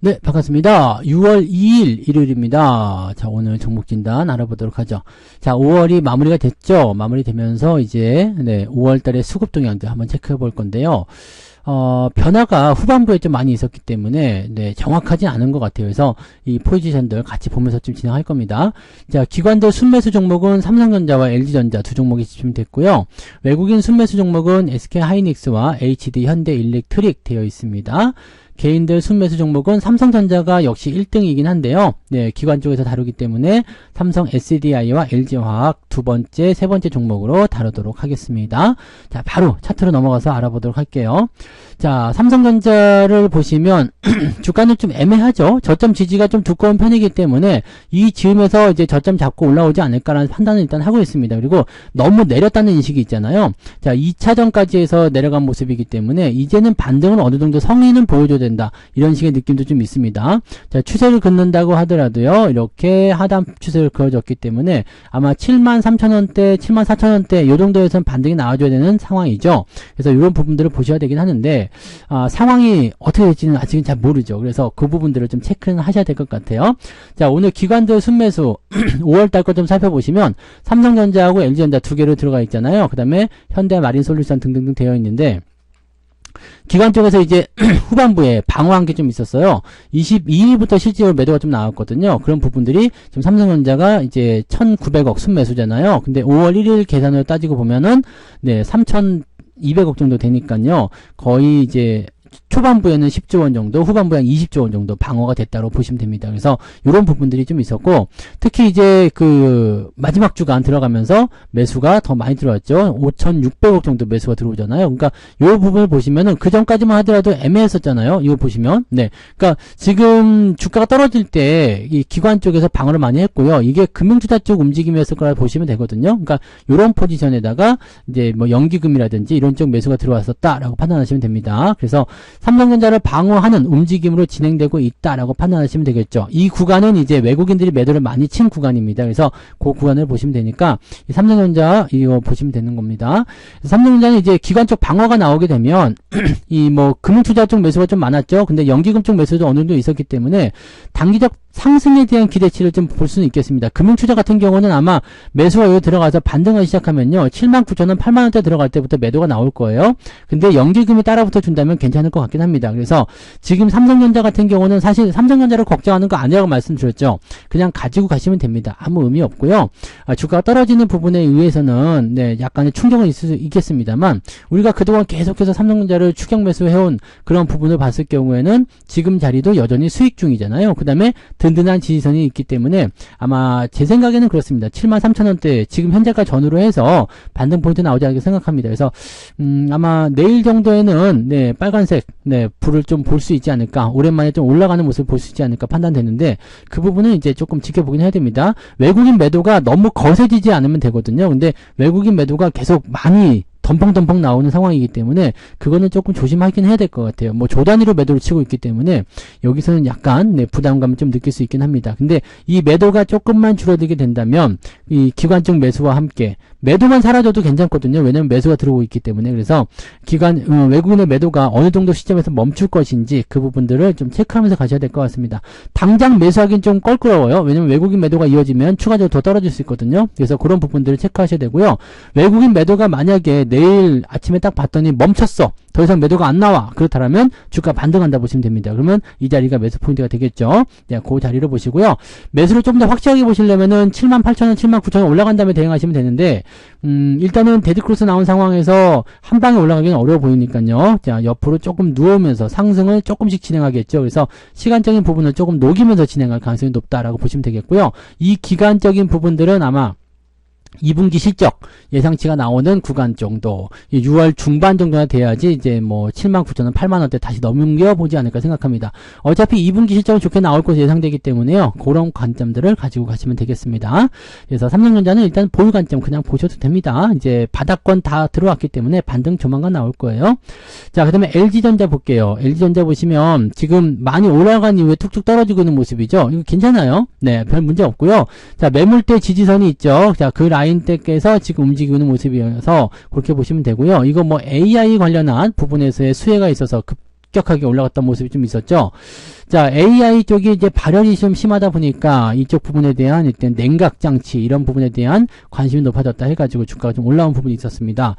네, 반갑습니다. 6월 2일 일요일입니다. 자, 오늘 종목 진단 알아보도록 하죠. 자, 5월이 마무리가 됐죠. 마무리되면서 이제 5월 달의 수급 동향들 한번 체크해 볼 건데요. 변화가 후반부에 좀 많이 있었기 때문에 정확하진 않은 것 같아요. 그래서 이 포지션들 같이 보면서 좀 진행할 겁니다. 자, 기관들 순매수 종목은 삼성전자와 LG전자 두 종목이 집중됐고요. 외국인 순매수 종목은 SK하이닉스와 HD 현대일렉트릭 되어 있습니다. 개인들 순매수 종목은 삼성전자가 역시 1등이긴 한데요. 기관 쪽에서 다루기 때문에 삼성 SDI와 LG화학 두 번째, 세 번째 종목으로 다루도록 하겠습니다. 자, 바로 차트로 넘어가서 알아보도록 할게요. 자, 삼성전자를 보시면 주가는 좀 애매하죠. 저점 지지가 좀 두꺼운 편이기 때문에 이 즈음에서 이제 저점 잡고 올라오지 않을까라는 판단을 일단 하고 있습니다. 그리고 너무 내렸다는 인식이 있잖아요. 자, 2차전까지 해서 내려간 모습이기 때문에 이제는 반등은 어느 정도 성의는 보여줘야 된다. 이런 식의 느낌도 좀 있습니다. 자, 추세를 긋는다고 하더라도요. 이렇게 하단 추세를 그어줬기 때문에 아마 73,000원대, 74,000원대 요 정도에서는 반등이 나와줘야 되는 상황이죠. 그래서 이런 부분들을 보셔야 되긴 하는데 상황이 어떻게 될지는 아직은 잘 모르죠. 그래서 그 부분들을 좀 체크는 하셔야 될 것 같아요. 자, 오늘 기관들 순매수 5월달 거 좀 살펴보시면 삼성전자하고 LG전자 두 개로 들어가 있잖아요. 그 다음에 현대마린솔루션 등등등 되어 있는데 기관 쪽에서 이제 후반부에 방어한 게 좀 있었어요. 22일부터 실제로 매도가 좀 나왔거든요. 그런 부분들이 지금 삼성전자가 이제 1,900억 순매수잖아요. 근데 5월 1일 계산으로 따지고 보면은 3,200억 정도 되니까요. 거의 이제 초반부에는 10조 원 정도, 후반부에 한 20조 원 정도 방어가 됐다고 보시면 됩니다. 그래서 이런 부분들이 좀 있었고, 특히 이제 그 마지막 주간 들어가면서 매수가 더 많이 들어왔죠. 5,600억 정도 매수가 들어오잖아요. 그러니까 이 부분을 보시면은 그 전까지만 하더라도 애매했었잖아요. 이거 보시면. 그러니까 지금 주가가 떨어질 때 이 기관 쪽에서 방어를 많이 했고요. 이게 금융투자 쪽 움직임이었을 거라 보시면 되거든요. 그러니까 이런 포지션에다가 이제 뭐 연기금이라든지 이런 쪽 매수가 들어왔었다라고 판단하시면 됩니다. 그래서 삼성전자를 방어하는 움직임으로 진행되고 있다라고 판단하시면 되겠죠. 이 구간은 이제 외국인들이 매도를 많이 친 구간입니다. 그래서 그 구간을 보시면 되니까 이 삼성전자 이거 보시면 되는 겁니다. 삼성전자는 이제 기관 쪽 방어가 나오게 되면 이 뭐 금융투자 쪽 매수가 좀 많았죠. 근데 연기금 쪽 매수도 어느 정도 있었기 때문에 단기적 상승에 대한 기대치를 좀 볼 수는 있겠습니다. 금융투자 같은 경우는 아마 매수가 여기 들어가서 반등을 시작하면요. 79,000원, 8만원대 들어갈 때부터 매도가 나올 거예요. 근데 연기금이 따라붙어 준다면 괜찮을 것 같긴 합니다. 그래서 지금 삼성전자 같은 경우는 사실 삼성전자를 걱정하는 거 아니라고 말씀드렸죠. 그냥 가지고 가시면 됩니다. 아무 의미 없고요. 주가가 떨어지는 부분에 의해서는 약간의 충격은 있을 수 있겠습니다만 우리가 그동안 계속해서 삼성전자를 추격 매수해온 그런 부분을 봤을 경우에는 지금 자리도 여전히 수익 중이잖아요. 그 다음에 든든한 지지선이 있기 때문에 아마 제 생각에는 그렇습니다. 73,000원대 지금 현재가 전후로 해서 반등 포인트 나오지 않을까 생각합니다. 그래서 아마 내일 정도에는 빨간색 불을 좀 볼 수 있지 않을까, 오랜만에 좀 올라가는 모습을 볼 수 있지 않을까 판단되는데 그 부분은 이제 조금 지켜보긴 해야 됩니다. 외국인 매도가 너무 거세지지 않으면 되거든요. 근데 외국인 매도가 계속 많이 덤펑덤펑 나오는 상황이기 때문에 그거는 조금 조심하긴 해야 될 것 같아요. 뭐 조단위로 매도를 치고 있기 때문에 여기서는 약간 부담감을 좀 느낄 수 있긴 합니다. 근데 이 매도가 조금만 줄어들게 된다면 이 기관적 매수와 함께 매도만 사라져도 괜찮거든요. 왜냐면 매수가 들어오고 있기 때문에. 그래서 외국인의 매도가 어느 정도 시점에서 멈출 것인지 그 부분들을 좀 체크하면서 가셔야 될 것 같습니다. 당장 매수하기는 좀 껄끄러워요. 왜냐면 외국인 매도가 이어지면 추가적으로 더 떨어질 수 있거든요. 그래서 그런 부분들을 체크하셔야 되고요. 외국인 매도가 만약에 내일 아침에 딱 봤더니 멈췄어. 더 이상 매도가 안 나와. 그렇다면 주가 반등한다 보시면 됩니다. 그러면 이 자리가 매수 포인트가 되겠죠. 그 자리를 보시고요. 매수를 좀 더 확실하게 보시려면은 78,000원, 79,000원 올라간 다음에 대응하시면 되는데 일단은 데드크로스 나온 상황에서 한 방에 올라가기는 어려워 보이니까요. 자, 옆으로 조금 누우면서 상승을 조금씩 진행하겠죠. 그래서 시간적인 부분을 조금 녹이면서 진행할 가능성이 높다라고 보시면 되겠고요. 이 기간적인 부분들은 아마 2분기 실적 예상치가 나오는 구간 정도 6월 중반 정도나 돼야지 이제 뭐 79,000원 8만원대 다시 넘겨보지 않을까 생각합니다. 어차피 2분기 실적은 좋게 나올 것으로 예상되기 때문에요. 그런 관점들을 가지고 가시면 되겠습니다. 그래서 삼성전자는 일단 보유 관점 그냥 보셔도 됩니다. 이제 바닥권 다 들어왔기 때문에 반등 조만간 나올 거예요. 자, 그 다음에 LG전자 볼게요. LG전자 보시면 지금 많이 올라간 이후에 툭툭 떨어지고 있는 모습이죠. 이거 괜찮아요. 네, 별 문제 없고요. 자, 매물대 지지선이 있죠. 자, 그 라인대께서 지금 움직이고 있는 모습이어서 그렇게 보시면 되고요. 이거 뭐 AI 관련한 부분에서의 수혜가 있어서 급격하게 올라갔던 모습이 좀 있었죠. 자, AI 쪽이 이제 발열이 좀 심하다 보니까 이쪽 부분에 대한 일단 냉각 장치 이런 부분에 대한 관심이 높아졌다 해가지고 주가가 좀 올라온 부분이 있었습니다.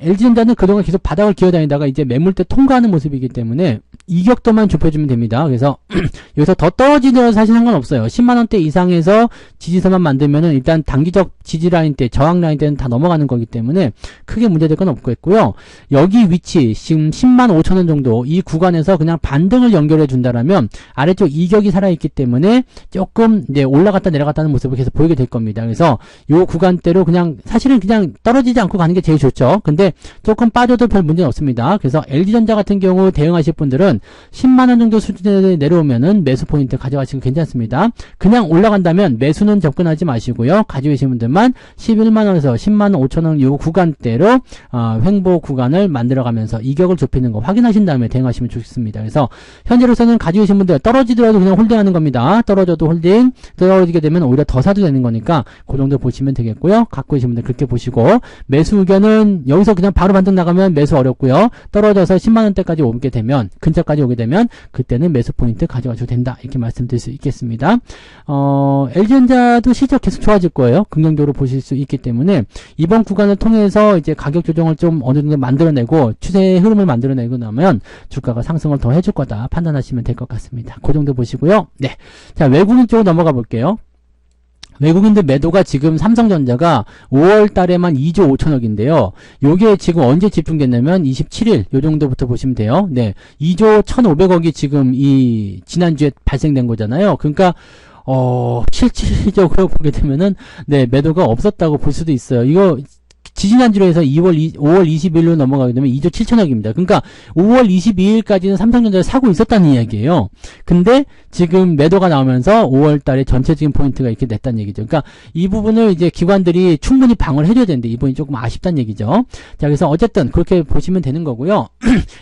LG전자는 그동안 계속 바닥을 기어다니다가 이제 매물대 통과하는 모습이기 때문에 이격도만 좁혀주면 됩니다. 그래서 여기서 더 떨어지더라도 사실 상관없어요. 10만원대 이상에서 지지선만 만들면은 일단 단기적 지지 라인 때, 저항 라인 때는 다 넘어가는 거기 때문에 크게 문제될 건 없겠고요. 여기 위치, 지금 10만 5천원 정도 이 구간에서 그냥 반등을 연결해 준다라면 아래쪽 이격이 살아있기 때문에 조금 이제 올라갔다 내려갔다는 모습을 계속 보이게 될 겁니다. 그래서 요 구간대로 그냥 사실은 그냥 떨어지지 않고 가는 게 제일 좋죠. 근데 조금 빠져도 별 문제는 없습니다. 그래서 LG전자 같은 경우 대응하실 분들은 10만원 정도 수준에 내려오면은 매수 포인트 가져가시면 괜찮습니다. 그냥 올라간다면 매수는 접근하지 마시고요. 가지고 계신 분들만 11만원에서 10만 5천원 요 구간대로 횡보 구간을 만들어가면서 이격을 좁히는 거 확인하신 다음에 대응하시면 좋겠습니다. 그래서 현재로서는 가지고 계신 분들 떨어지더라도 그냥 홀딩하는 겁니다. 떨어져도 홀딩, 떨어지게 되면 오히려 더 사도 되는 거니까 그 정도 보시면 되겠고요. 갖고 계신 분들 그렇게 보시고 매수 의견은 여기서 그냥 바로 반등 나가면 매수 어렵고요. 떨어져서 10만원대까지 오게 되면 근처까지 오게 되면 그때는 매수 포인트 가져가셔도 된다. 이렇게 말씀드릴 수 있겠습니다. LG전자도 실적 계속 좋아질 거예요. 긍정적으로 보실 수 있기 때문에 이번 구간을 통해서 이제 가격 조정을 좀 어느 정도 만들어내고 추세의 흐름을 만들어내고 나면 주가가 상승을 더 해줄 거다 판단하시면 될 것 같습니다. 그 정도 보시고요. 네, 자 외국인 쪽으로 넘어가 볼게요. 외국인들 매도가 지금 삼성전자가 5월 달에만 2조 5천억인데요. 요게 지금 언제 집중됐냐면 27일 요 정도부터 보시면 돼요. 네. 2조 1,500억이 지금 이 지난주에 발생된 거잖아요. 그러니까 실질적으로 보게 되면은 네, 매도가 없었다고 볼 수도 있어요. 이거 지지난주로 해서 5월 20일로 넘어가게 되면 2조 7천억입니다. 그러니까 5월 22일까지는 삼성전자를 사고 있었다는 이야기예요. 근데 지금 매도가 나오면서 5월 달에 전체적인 포인트가 이렇게 냈다는 얘기죠. 그러니까 이 부분을 이제 기관들이 충분히 방어를 해줘야 되는데 이 부분이 조금 아쉽다는 얘기죠. 자, 그래서 어쨌든 그렇게 보시면 되는 거고요.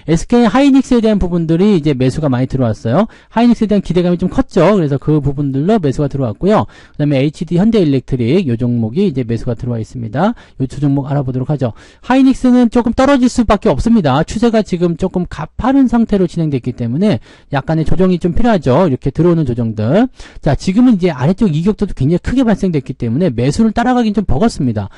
SK 하이닉스에 대한 부분들이 이제 매수가 많이 들어왔어요. 하이닉스에 대한 기대감이 좀 컸죠. 그래서 그 부분들로 매수가 들어왔고요. 그 다음에 HD 현대일렉트릭 요 종목이 이제 매수가 들어와 있습니다. 요 두 종목 알아보도록 하죠. 하이닉스는 조금 떨어질 수밖에 없습니다. 추세가 지금 조금 가파른 상태로 진행됐기 때문에 약간의 조정이 좀 필요하죠. 이렇게 들어오는 조정들. 자, 지금은 이제 아래쪽 이격도도 굉장히 크게 발생됐기 때문에 매수를 따라가긴 좀 버겁습니다.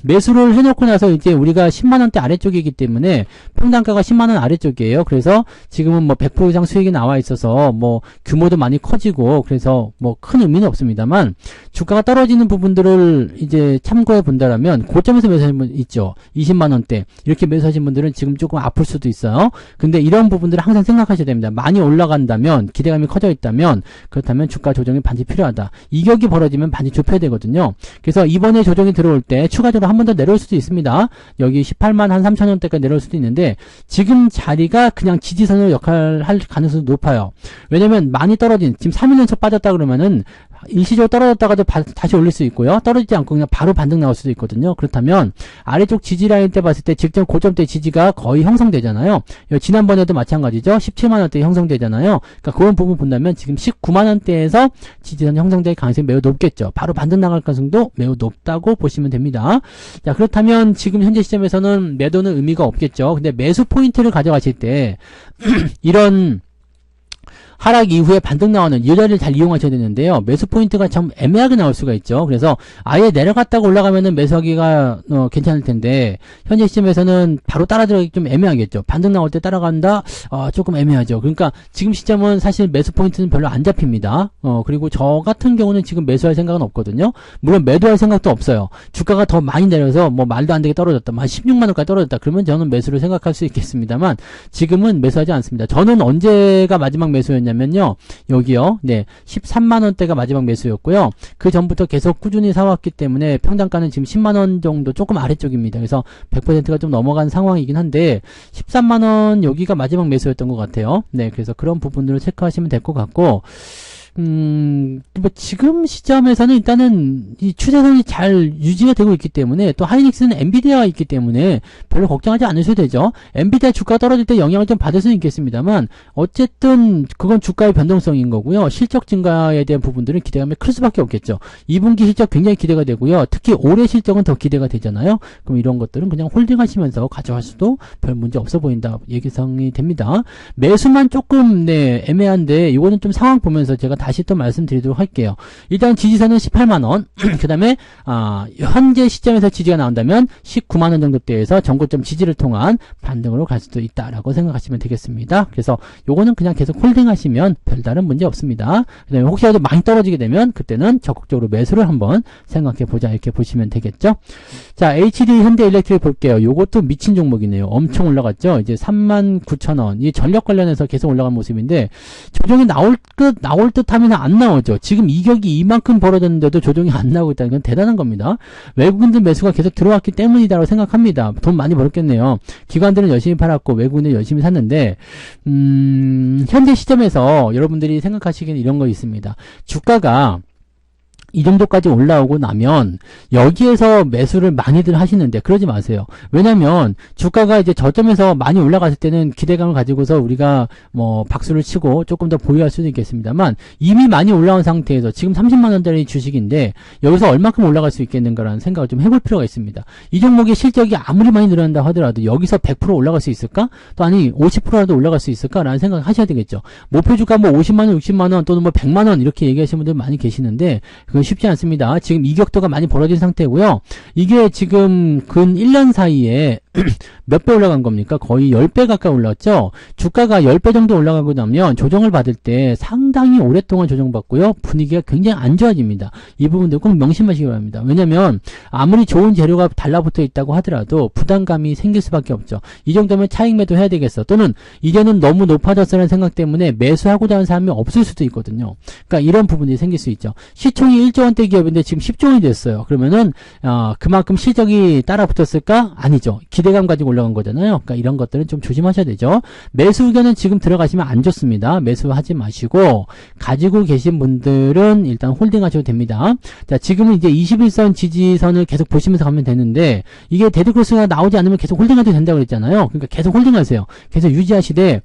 매수를 해놓고 나서 이제 우리가 10만원대 아래쪽이기 때문에 평단가가 10만원 아래쪽이에요. 그래서 지금은 뭐 100% 이상 수익이 나와 있어서 뭐 규모도 많이 커지고 그래서 뭐 큰 의미는 없습니다만 주가가 떨어지는 부분들을 이제 참고해 본다라면 고점에서 매수하신 분 있죠. 20만원대 이렇게 매수하신 분들은 지금 조금 아플 수도 있어요. 근데 이런 부분들을 항상 생각하셔야 됩니다. 많이 올라간다면 기대감이 커져 있다면 그렇다면 주가 조정이 반드시 필요하다. 이격이 벌어지면 반드시 좁혀야 되거든요. 그래서 이번에 조정이 들어올 때 추가적으로 한 번 더 내려올 수도 있습니다. 여기 18만 한 3천원대까지 내려올 수도 있는데 지금 자리가 그냥 지지선으로 역할할 가능성이 높아요. 왜냐면 많이 떨어진 지금 3일 연속 빠졌다 그러면은 일시적으로 떨어졌다가도 다시 올릴 수 있고요. 떨어지지 않고 그냥 바로 반등 나올 수도 있거든요. 그렇다면 아래쪽 지지 라인 때 봤을 때 직전 고점 때 지지가 거의 형성되잖아요. 지난번에도 마찬가지죠. 17만원대 형성되잖아요. 그러니까 그런 부분 본다면 지금 19만원대에서 지지선 형성될 가능성이 매우 높겠죠. 바로 반등 나갈 가능성도 매우 높다고 보시면 됩니다. 자, 그렇다면 지금 현재 시점에서는 매도는 의미가 없겠죠. 근데 매수 포인트를 가져가실 때 이런 하락 이후에 반등 나오는 이 자리를 잘 이용하셔야 되는데요. 매수 포인트가 참 애매하게 나올 수가 있죠. 그래서 아예 내려갔다가 올라가면은 매수하기가 괜찮을 텐데 현재 시점에서는 바로 따라 들어가기 좀 애매하겠죠. 반등 나올 때 따라간다? 조금 애매하죠. 그러니까 지금 시점은 사실 매수 포인트는 별로 안 잡힙니다. 그리고 저 같은 경우는 지금 매수할 생각은 없거든요. 물론 매도할 생각도 없어요. 주가가 더 많이 내려서 뭐 말도 안 되게 떨어졌다. 한 16만원까지 떨어졌다. 그러면 저는 매수를 생각할 수 있겠습니다만 지금은 매수하지 않습니다. 저는 언제가 마지막 매수였냐 매수했냐면요. 여기요. 네. 13만원대가 마지막 매수였고요. 그 전부터 계속 꾸준히 사왔기 때문에 평단가는 지금 10만원 정도 조금 아래쪽입니다. 그래서 100%가 좀 넘어간 상황이긴 한데 13만원 여기가 마지막 매수였던 것 같아요. 네. 그래서 그런 부분들을 체크하시면 될 것 같고 뭐 지금 시점에서는 일단은 이 추세선이 잘 유지가 되고 있기 때문에 또 하이닉스는 엔비디아가 있기 때문에 별로 걱정하지 않으셔도 되죠. 엔비디아 주가 떨어질 때 영향을 좀 받을 수는 있겠습니다만 어쨌든 그건 주가의 변동성인 거고요. 실적 증가에 대한 부분들은 기대감이 클 수밖에 없겠죠. 2분기 실적 굉장히 기대가 되고요. 특히 올해 실적은 더 기대가 되잖아요. 그럼 이런 것들은 그냥 홀딩하시면서 가져가셔도 별 문제 없어 보인다 예상이 됩니다. 매수만 조금 네 애매한데 이거는 좀 상황 보면서 제가 다시 또 말씀드리도록 할게요. 일단 지지선은 18만원 그 다음에 현재 시점에서 지지가 나온다면 19만원 정도대에서 전고점 지지를 통한 반등으로 갈 수도 있다라고 생각하시면 되겠습니다. 그래서 요거는 그냥 계속 홀딩하시면 별다른 문제 없습니다. 그 다음에 혹시라도 많이 떨어지게 되면 그때는 적극적으로 매수를 한번 생각해보자 이렇게 보시면 되겠죠. 자, HD 현대일렉트릭 볼게요. 요것도 미친 종목이네요. 엄청 올라갔죠. 이제 39,000원 이 전력 관련해서 계속 올라간 모습인데 조정이 나올 듯 하면 안 나오죠. 지금 이격이 이만큼 벌어졌는데도 조정이 안 나오고 있다는 건 대단한 겁니다. 외국인들 매수가 계속 들어왔기 때문이라고 생각합니다. 돈 많이 벌었겠네요. 기관들은 열심히 팔았고 외국인들 열심히 샀는데 현재 시점에서 여러분들이 생각하시기에는 이런 거 있습니다. 주가가 이 정도까지 올라오고 나면 여기에서 매수를 많이들 하시는데 그러지 마세요. 왜냐면 주가가 이제 저점에서 많이 올라갔을 때는 기대감을 가지고서 우리가 뭐 박수를 치고 조금 더 보유할 수도 있겠습니다만 이미 많이 올라온 상태에서 지금 30만원짜리 주식인데 여기서 얼마큼 올라갈 수 있겠는가라는 생각을 좀 해볼 필요가 있습니다. 이 종목의 실적이 아무리 많이 늘어난다 하더라도 여기서 100% 올라갈 수 있을까? 또 아니 50%라도 올라갈 수 있을까라는 생각을 하셔야 되겠죠. 목표 주가 뭐 50만원, 60만원 또는 뭐 100만원 이렇게 얘기하시는 분들 많이 계시는데 그건 쉽지 않습니다. 지금 이격도가 많이 벌어진 상태고요. 이게 지금 근 1년 사이에 몇 배 올라간 겁니까? 거의 10배 가까이 올랐죠? 주가가 10배 정도 올라가고 나면 조정을 받을 때 상당히 오랫동안 조정받고요. 분위기가 굉장히 안 좋아집니다. 이 부분도 꼭 명심하시기 바랍니다. 왜냐면 아무리 좋은 재료가 달라붙어 있다고 하더라도 부담감이 생길 수밖에 없죠. 이 정도면 차익 매도 해야 되겠어. 또는 이제는 너무 높아졌다는 생각 때문에 매수하고자 하는 사람이 없을 수도 있거든요. 그러니까 이런 부분이 생길 수 있죠. 시총이 1조 원대 기업인데 지금 10조 원이 됐어요. 그러면은 그만큼 실적이 따라 붙었을까? 아니죠. 기대감 가지고 올라간 거잖아요. 그러니까 이런 것들은 좀 조심하셔야 되죠. 매수 의견은 지금 들어가시면 안 좋습니다. 매수하지 마시고 가지고 계신 분들은 일단 홀딩 하셔도 됩니다. 자, 지금은 이제 21선 지지선을 계속 보시면서 가면 되는데 이게 데드크로스가 나오지 않으면 계속 홀딩 해도 된다고 그랬잖아요. 그러니까 계속 홀딩 하세요. 계속 유지하시되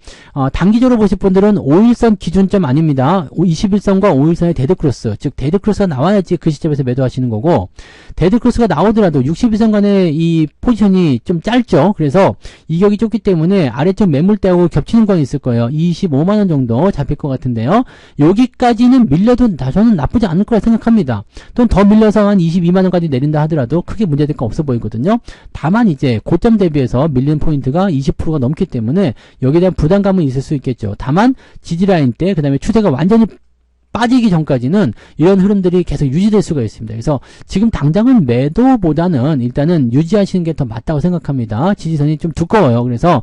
단기적으로 보실 분들은 5일선 기준점 아닙니다. 21선과 5일선의 데드크로스, 즉 데드크로스가 나와야지 그 시점에서 매도하시는 거고 데드크로스가 나오더라도 61선 간의 이 포지션이 좀 짧죠. 그래서 이격이 좁기 때문에 아래쪽 매물대하고 겹치는 건 있을 거예요. 25만원 정도 잡힐 것 같은데요. 여기까지는 밀려도 저는 나쁘지 않을 거라 생각합니다. 또 더 밀려서 한 22만원까지 내린다 하더라도 크게 문제될 거 없어 보이거든요. 다만 이제 고점 대비해서 밀리는 포인트가 20%가 넘기 때문에 여기에 대한 부담감은 있을 수 있겠죠. 다만 지지라인 때 그 다음에 추세가 완전히 빠지기 전까지는 이런 흐름들이 계속 유지될 수가 있습니다. 그래서 지금 당장은 매도보다는 일단은 유지하시는 게 더 맞다고 생각합니다. 지지선이 좀 두꺼워요. 그래서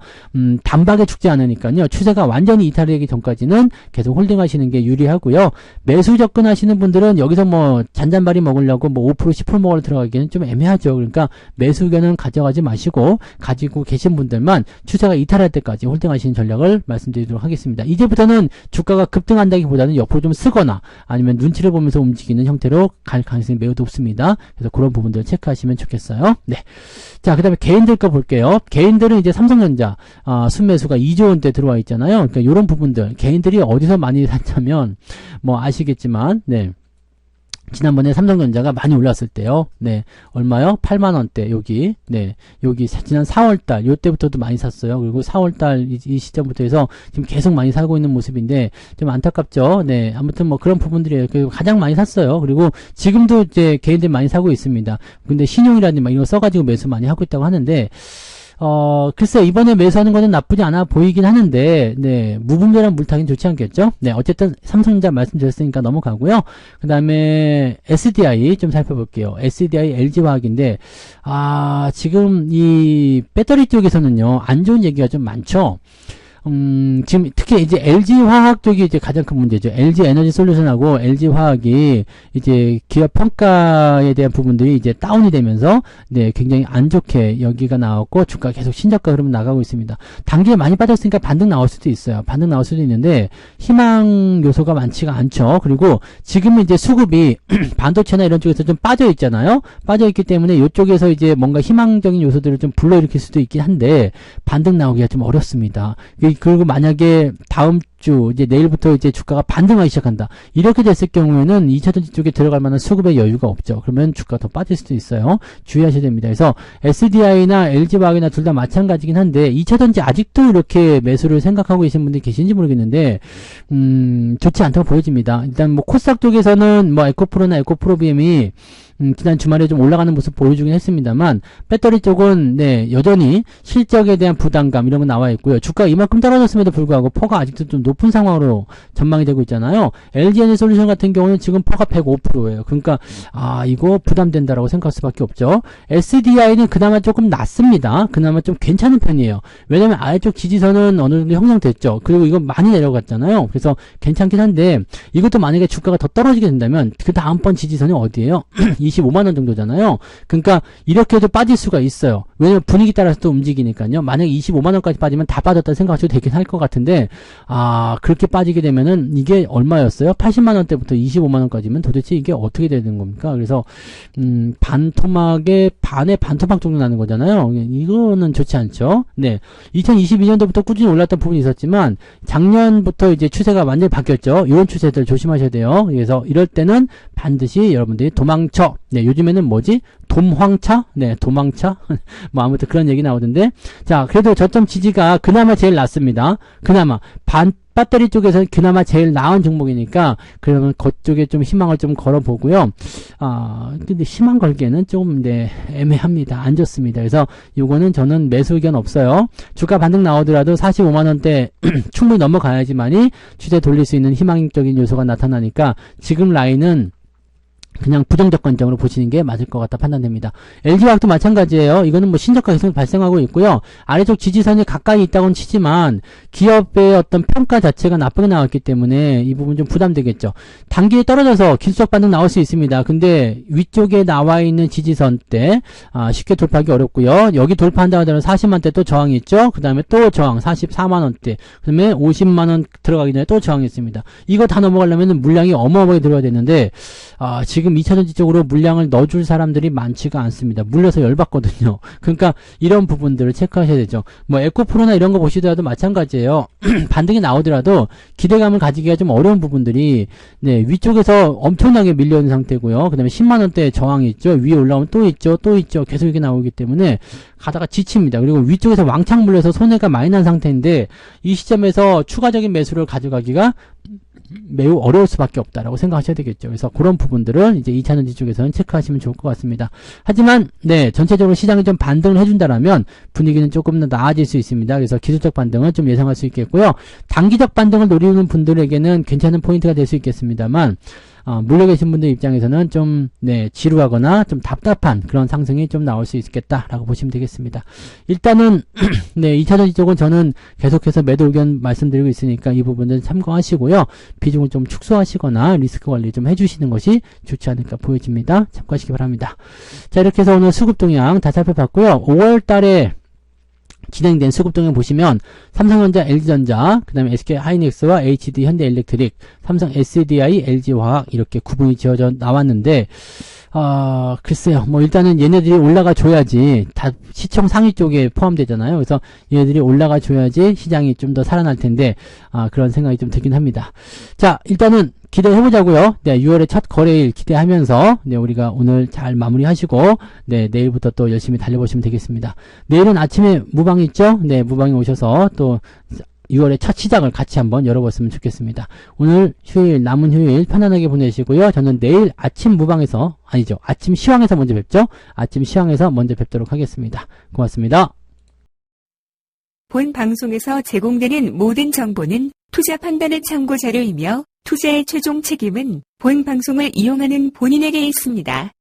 단박에 죽지 않으니까요. 추세가 완전히 이탈되기 전까지는 계속 홀딩하시는 게 유리하고요. 매수 접근하시는 분들은 여기서 뭐 잔잔바리 먹으려고 뭐 5% 10% 먹으러 들어가기는 좀 애매하죠. 그러니까 매수 의견은 가져가지 마시고 가지고 계신 분들만 추세가 이탈할 때까지 홀딩하시는 전략을 말씀드리도록 하겠습니다. 이제부터는 주가가 급등한다기보다는 옆으로 좀 쓰거나 아니면 눈치를 보면서 움직이는 형태로 갈 가능성이 매우 높습니다. 그래서 그런 부분들을 체크하시면 좋겠어요. 네. 자, 그 다음에 개인들 거 볼게요. 개인들은 이제 삼성전자 순매수가 2조 원대 들어와 있잖아요. 그러니까 이런 부분들 개인들이 어디서 많이 샀냐면 뭐 아시겠지만 네. 지난번에 삼성전자가 많이 올랐을 때요. 네. 얼마요? 8만원대, 여기. 네. 여기, 지난 4월달, 요때부터도 많이 샀어요. 그리고 4월달 이 시점부터 해서 지금 계속 많이 사고 있는 모습인데, 좀 안타깝죠? 네. 아무튼 뭐 그런 부분들이에요. 가장 많이 샀어요. 그리고 지금도 이제 개인들 많이 사고 있습니다. 근데 신용이라든지 막 이런 거 써가지고 매수 많이 하고 있다고 하는데, 글쎄, 이번에 매수하는 거는 나쁘지 않아 보이긴 하는데, 네, 무분별한 물타기는 좋지 않겠죠? 네, 어쨌든 삼성전자 말씀드렸으니까 넘어가고요. 그 다음에 SDI 좀 살펴볼게요. SDI LG화학인데, 지금 이 배터리 쪽에서는요, 안 좋은 얘기가 좀 많죠? 지금 특히 이제 LG화학 쪽이 이제 가장 큰 문제죠. LG에너지솔루션하고 LG화학이 이제 기업 평가에 대한 부분들이 이제 다운이 되면서 네, 굉장히 안 좋게 여기가 나왔고 주가 계속 신저가 흐름 나가고 있습니다. 단기에 많이 빠졌으니까 반등 나올 수도 있어요. 반등 나올 수도 있는데 희망 요소가 많지가 않죠. 그리고 지금은 이제 수급이 반도체나 이런 쪽에서 좀 빠져 있잖아요. 빠져 있기 때문에 이쪽에서 이제 뭔가 희망적인 요소들을 좀 불러일으킬 수도 있긴 한데 반등 나오기가 좀 어렵습니다. 그리고 만약에 다음 주 이제 내일부터 이제 주가가 반등하기 시작한다. 이렇게 됐을 경우에는 2차전지 쪽에 들어갈 만한 수급의 여유가 없죠. 그러면 주가가 더 빠질 수도 있어요. 주의하셔야 됩니다. 그래서 SDI나 LG화학이나 둘 다 마찬가지긴 한데 2차전지 아직도 이렇게 매수를 생각하고 계신 분들이 계신지 모르겠는데 좋지 않다고 보여집니다. 일단 뭐 코스닥 쪽에서는 뭐 에코프로나 에코프로비엠이 지난 주말에 좀 올라가는 모습 보여주긴 했습니다만 배터리 쪽은 네 여전히 실적에 대한 부담감 이런 거 나와 있고요. 주가가 이만큼 떨어졌음에도 불구하고 퍼가 아직도 좀 높은 상황으로 전망이 되고 있잖아요. LG에너지솔루션 같은 경우는 지금 퍼가 105%예요. 그러니까 이거 부담된다라고 생각할 수밖에 없죠. SDI는 그나마 조금 낮습니다. 그나마 좀 괜찮은 편이에요. 왜냐면 아래쪽 지지선은 어느 정도 형성됐죠. 그리고 이거 많이 내려갔잖아요. 그래서 괜찮긴 한데 이것도 만약에 주가가 더 떨어지게 된다면 그 다음번 지지선이 어디예요? 25만원 정도잖아요. 그러니까 이렇게 해도 빠질 수가 있어요. 왜냐면 분위기 따라서 또 움직이니까요. 만약에 25만원까지 빠지면 다 빠졌다 생각하셔도 되긴 할 것 같은데 그렇게 빠지게 되면은 이게 얼마였어요? 80만원대부터 25만원까지면 도대체 이게 어떻게 되는 겁니까? 그래서 반토막에 반의 반토막 정도 나는 거잖아요. 이거는 좋지 않죠. 네, 2022년도부터 꾸준히 올랐던 부분이 있었지만 작년부터 이제 추세가 완전히 바뀌었죠. 이런 추세들 조심하셔야 돼요. 그래서 이럴 때는 반드시 여러분들이 도망쳐. 네, 요즘에는 뭐지? 돔황차? 네, 도망차? 뭐 아무튼 그런 얘기 나오던데. 자, 그래도 저점 지지가 그나마 제일 낮습니다. 그나마 배터리 쪽에서는 그나마 제일 나은 종목이니까 그러면 그쪽에 좀 희망을 좀 걸어보고요. 근데 희망 걸기에는 좀 네, 애매합니다. 안 좋습니다. 그래서 요거는 저는 매수 의견 없어요. 주가 반등 나오더라도 45만원대 충분히 넘어가야지만이 추세 돌릴 수 있는 희망적인 요소가 나타나니까 지금 라인은 그냥 부정적 관점으로 보시는 게 맞을 것 같다 판단됩니다. LG화학도 마찬가지예요. 이거는 뭐 신저가 계속 발생하고 있고요. 아래쪽 지지선이 가까이 있다고는 치지만 기업의 어떤 평가 자체가 나쁘게 나왔기 때문에 이 부분 좀 부담되겠죠. 단기에 떨어져서 기술적 반등 나올 수 있습니다. 근데 위쪽에 나와 있는 지지선 때 쉽게 돌파하기 어렵고요. 여기 돌파한다고 하더라도 40만대 또 저항이 있죠. 그 다음에 또 저항 44만원대, 그 다음에 50만원 들어가기 전에 또 저항이 있습니다. 이거 다 넘어가려면 물량이 어마어마하게 들어야 되는데 지금 2차전지 쪽으로 물량을 넣어줄 사람들이 많지가 않습니다. 물려서 열받거든요. 그러니까 이런 부분들을 체크하셔야 되죠. 뭐 에코프로나 이런 거 보시더라도 마찬가지예요. 반등이 나오더라도 기대감을 가지기가 좀 어려운 부분들이 네, 위쪽에서 엄청나게 밀려있는 상태고요. 그 다음에 10만원대 저항이 있죠. 위에 올라오면 또 있죠. 또 있죠. 계속 이렇게 나오기 때문에 가다가 지칩니다. 그리고 위쪽에서 왕창 물려서 손해가 많이 난 상태인데 이 시점에서 추가적인 매수를 가져가기가 매우 어려울 수밖에 없다라고 생각하셔야 되겠죠. 그래서 그런 부분들을 이제 2차전지 쪽에서는 체크하시면 좋을 것 같습니다. 하지만 네, 전체적으로 시장이 좀 반등을 해준다라면 분위기는 조금 더 나아질 수 있습니다. 그래서 기술적 반등을 좀 예상할 수 있겠고요. 단기적 반등을 노리는 분들에게는 괜찮은 포인트가 될 수 있겠습니다만 물려 계신 분들 입장에서는 좀 네, 지루하거나 좀 답답한 그런 상승이 좀 나올 수 있겠다라고 보시면 되겠습니다. 일단은 네, 2차전지 쪽은 저는 계속해서 매도 의견 말씀드리고 있으니까 이 부분들 참고하시고요. 비중을 좀 축소하시거나 리스크 관리 좀 해주시는 것이 좋지 않을까 보여집니다. 참고하시기 바랍니다. 자, 이렇게 해서 오늘 수급 동향 다 살펴봤고요. 5월 달에 진행된 수급 동향 보시면 삼성전자, LG전자, 그 다음에 SK하이닉스와 HD 현대엘렉트릭, 삼성 SDI, LG화학 이렇게 구분이 지어져 나왔는데 글쎄요. 뭐 일단은 얘네들이 올라가 줘야지 다 시총 상위 쪽에 포함되잖아요. 그래서 얘네들이 올라가 줘야지 시장이 좀 더 살아날 텐데 그런 생각이 좀 들긴 합니다. 자, 일단은 기대해보자고요. 네, 6월의 첫 거래일 기대하면서 네, 우리가 오늘 잘 마무리하시고 네, 내일부터 또 열심히 달려보시면 되겠습니다. 내일은 아침에 무방이 있죠? 네, 무방이 오셔서 또 6월의 첫 시작을 같이 한번 열어봤으면 좋겠습니다. 오늘 휴일, 남은 휴일 편안하게 보내시고요. 저는 내일 아침 무방에서, 아니죠, 아침 시황에서 먼저 뵙죠. 아침 시황에서 먼저 뵙도록 하겠습니다. 고맙습니다. 본 방송에서 제공되는 모든 정보는 투자 판단의 참고 자료이며 투자의 최종 책임은 본 방송을 이용하는 본인에게 있습니다.